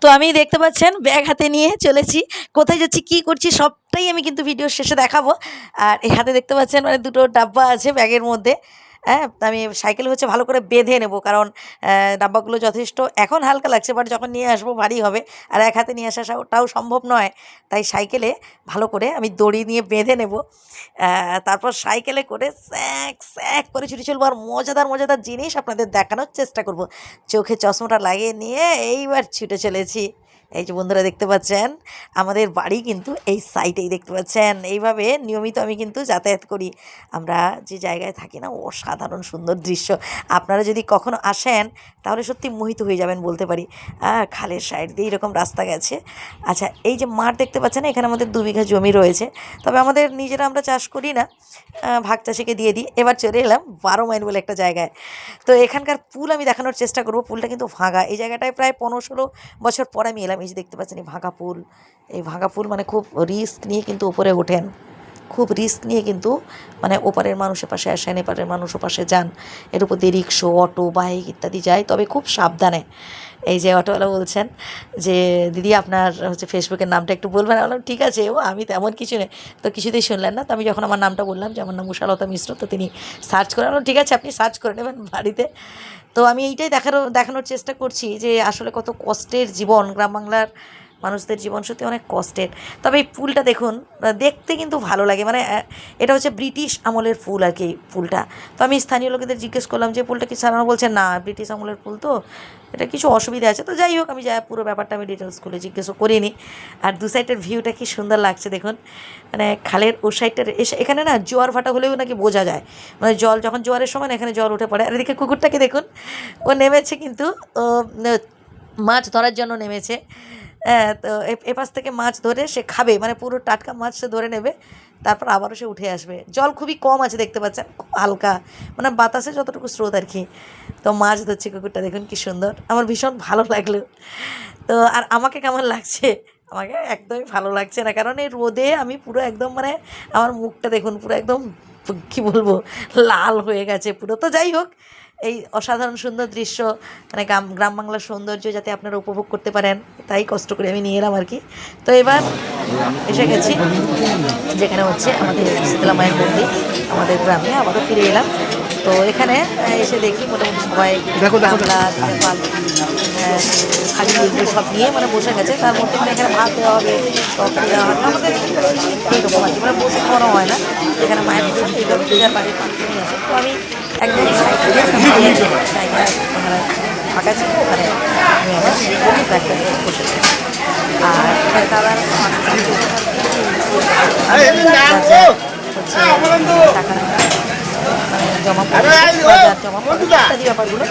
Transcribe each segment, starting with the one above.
তো আমি দেখতে পাচ্ছেন ব্যাগ হাতে নিয়ে চলেছি, কোথায় যাচ্ছি কী করছি সবটাই আমি কিন্তু ভিডিওর শেষে দেখাবো। আর এই হাতে দেখতে পাচ্ছেন মানে দুটো ডাব্বা আছে ব্যাগের মধ্যে। হ্যাঁ, আমি সাইকেল হচ্ছে ভালো করে বেঁধে নেব, কারণ ডাব্বাগুলো যথেষ্ট এখন হালকা লাগছে, বাট যখন নিয়ে আসবো ভারী হবে, আর এক হাতে নিয়ে আসাটাও সম্ভব নয়। তাই সাইকেলে ভালো করে আমি দড়ি নিয়ে বেঁধে নেব, তারপর সাইকেলে করে স্যাঁক স্যাঁক করে ছুটে চলবো, আর মজাদার মজাদার জিনিস আপনাদের দেখানোর চেষ্টা করব। চোখে চশমাটা লাগিয়ে নিয়ে এইবার ছুটে চলেছি। এই যে বন্ধুরা দেখতে পাচ্ছেন আমাদের বাড়ি কিন্তু এই সাইডেই দেখতে পাচ্ছেন। এইভাবে নিয়মিত আমি কিন্তু যাতায়াত করি। আমরা যে জায়গায় থাকি না, অসাধারণ সুন্দর দৃশ্য। আপনারা যদি কখনো আসেন তাহলে সত্যি মোহিত হয়ে যাবেন বলতে পারি। খালের সাইড দিয়ে এরকম রাস্তা গেছে। আচ্ছা, এই যে মাঠ দেখতে পাচ্ছেন, এখানে আমাদের 2 বিঘা জমি রয়েছে, তবে আমাদের নিজেরা আমরা চাষ করি না, ভাগ চাষিকে দিয়ে দিই। এবার চলে এলাম 12 মাইল বলে একটা জায়গায়। তো এখানকার পুল আমি দেখানোর চেষ্টা করব। পুলটা কিন্তু ভাঙা, এই জায়গাটায় প্রায় 15-16 বছর পর আমি এলাম। এই যে দেখতে পাচ্ছেন এই ভাঙা পুল, এই ভাঙা পুল মানে খুব রিস্ক নিয়ে কিন্তু উপরে ওঠেন, খুব রিস্ক নিয়ে কিন্তু মানে ওপারের মানুষের পাশে আসেন, এপারের মানুষ পাশে যান। এর উপর দিয়ে রিক্সো, অটো, বাইক ইত্যাদি যায়, তবে খুব সাবধানে। এই যে অটোওয়ালা বলছেন যে দিদি আপনার হচ্ছে ফেসবুকের নামটা একটু বলবেন। আমি বললাম ঠিক আছে, আমি তেমন কিছু নেই, তো কিছুতেই শুনলেন না। তো আমি যখন আমার নামটা বললাম যে আমার নাম উষালতা মিশ্র, তো তিনি সার্চ করে, বললাম ঠিক আছে আপনি সার্চ করে নেবেন বাড়িতে। তো আমি এইটাই দেখানোর চেষ্টা করছি যে আসলে কত কষ্টের জীবন, গ্রাম বাংলার মানুষদের জীবন সত্যি অনেক কষ্টের। তবে এই ফুলটা দেখুন, দেখতে কিন্তু ভালো লাগে, মানে এটা হচ্ছে ব্রিটিশ আমলের ফুল আর কি এই ফুলটা। তো আমি স্থানীয় লোকেদের জিজ্ঞেস করলাম যে ফুলটা কি সারানো, বলছে না ব্রিটিশ আমলের ফুল, তো এটা কিছু অসুবিধা আছে। তো যাই হোক, আমি পুরো ব্যাপারটা আমি ডিটেলস করে জিজ্ঞেসও করিনি। আর দু সাইডের ভিউটা কি সুন্দর লাগছে দেখুন, মানে খালের ও সাইডটার এখানে না জোয়ার ভাটা হলেও নাকি বোঝা যায়, মানে জল যখন জোয়ারের সময় না এখানে জল উঠে পড়ে। আর এদিকে কুকুরটাকে দেখুন, ও নেমেছে কিন্তু ও মাছ ধরার জন্য নেমেছে। হ্যাঁ, তো এপাশ থেকে মাছ ধরে সে খাবে, মানে পুরো টাটকা মাছ সে ধরে নেবে, তারপর আবারও সে উঠে আসবে। জল খুবই কম আছে দেখতে পাচ্ছেন, খুব হালকা, মানে বাতাসে যতটুকু স্রোত আর কি। তো মাছ ধরছে কুকুরটা, দেখুন কি সুন্দর, আমার ভীষণ ভালো লাগলো। তো আর আমাকে কেমন লাগছে, আমাকে একদমই ভালো লাগছে না, কারণ এই রোদে আমি পুরো একদম মানে আমার মুখটা দেখুন পুরো একদম কী বলবো লাল হয়ে গেছে পুরো। তো যাই হোক, এই অসাধারণ সুন্দর দৃশ্য, মানে গ্রাম বাংলার সৌন্দর্য যাতে আপনারা উপভোগ করতে পারেন, তাই কষ্ট করে আমি নিয়ে এলাম আর কি। তো এবার এসে গেছি যেখানে হচ্ছে আমাদের শীতলা মায়ের মন্দির, আমাদের গ্রামে আবারও ফিরে এলাম। তো এখানে এসে দেখি মোটামুটি সবাই গামলা, বালতি, খালি সব নিয়ে মানে বসে গেছে। তার মধ্যে মানে এখানে ভাত দেওয়া হবে, তরকারি দেওয়া হবে, আমাদের এইরকম আছে, মানে বসে খাওয়ানো হয় না এখানে। মায়ের পুজো এইভাবে পূজার বাড়ির পাত্র নিয়ে আসে। তো আমি একদম জায়গা মানে ফাঁকা ছিল, ওখানে আমি আমার ব্যাগটা নিয়ে বসেছি। আর এখানে দাদার হচ্ছে টাকা জমা পড়ে, বাজার জমা পড়ে ইত্যাদি ব্যাপারগুলো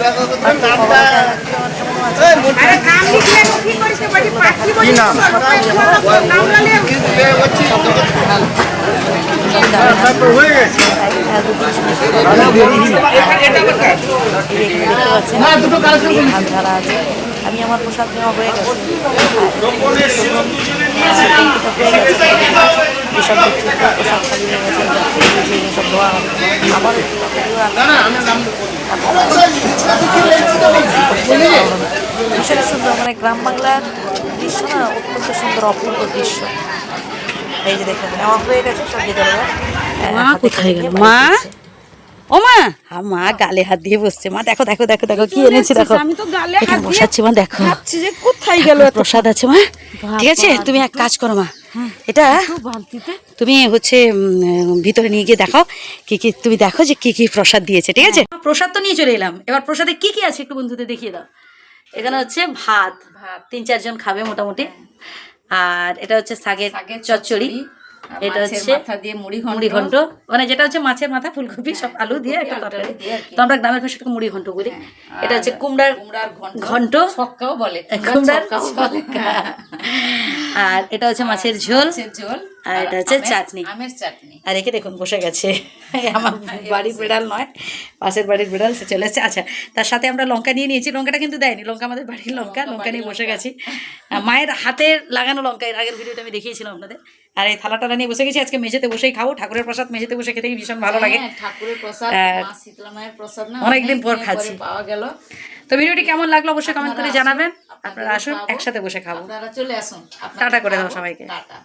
ধারা আছে। আমি আমার প্রসাদ নেওয়া হয়ে গেছে, প্রসাদ খালি হয়ে গেছে, সব ধোয়া আবার ভীষণ সুন্দর, মানে গ্রাম বাংলার দৃশ্য না অত্যন্ত সুন্দর, অপূর্ব দৃশ্য। এই যে দেখেন নেওয়া হয়ে গেছে সব যেতে মা কোথায় গেল? মা, ও মা, মা গালে হাত দিয়ে বসছে। মা দেখো দেখো দেখো দেখো কি এনেছি, দেখো আমি তো গালে এখানে বসাচ্ছি। মা দেখো ভাবছি যে কোথায় গেল, প্রসাদ আছে মা, ঠিক আছে? তুমি এক কাজ করো মা, এটা তুমি হচ্ছে ভিতরে নিয়ে গিয়ে দেখাও কি কি, তুমি দেখো যে কি কি প্রসাদ দিয়েছে, ঠিক আছে? প্রসাদ তো নিয়ে চলে এলাম, এবার প্রসাদে কি কি আছে একটু বন্ধুদের দেখিয়ে দাও। এখানে হচ্ছে ভাত 3-4 জন খাবে মোটামুটি, আর এটা হচ্ছে শাকের চচ্চড়ি, এটা হচ্ছে মুড়ি ঘন্ট, মানে যেটা হচ্ছে মাছের মাথা, ফুলকপি, সব আলু দিয়ে একটা তরকারি, তো আমরা গ্রামের ভাষাটাকে মুড়ি ঘন্ট বলি। এটা হচ্ছে কুমড়ার ঘন্ট, বলে কুমড়ার, আর এটা হচ্ছে মাছের ঝোল, আর এটা হচ্ছে চাটনি, আমের চাটনি। আর একে দেখুন বসে গেছে, আমার বাড়ির বিড়াল নয়, পাশের বাড়ির বিড়াল, সে চলে এসেছে। আচ্ছা, তার সাথে আমরা লঙ্কা নিয়ে নিয়েছি, লঙ্কাটা কিন্তু দেয়নি, লঙ্কা আমাদের বাড়ির লঙ্কা, লঙ্কা নিয়ে বসে গেছি। মায়ের হাতের লাগানো লঙ্কা, এর আগের ভিডিওটা আমি দেখিয়েছিলাম আপনাদের। আর এই থালাটা নিয়ে বসে গেছি, আজকে মেঝেতে বসেই খাবো, ঠাকুরের প্রসাদ মেঝেতে বসে খেতেই ভীষণ ভালো লাগে। ঠাকুরের প্রসাদ, মা শীতলা মায়ের প্রসাদ না অনেকদিন পর খাচ্ছি, পাওয়া গেল। তো ভিডিওটি কেমন লাগলো অবশ্যই কমেন্ট করে জানাবেন। আপনারা আসুন, একসাথে বসে খাবো। আপনারা চলে আসুন, টাটা করে দাও সবাইকে। টাটা।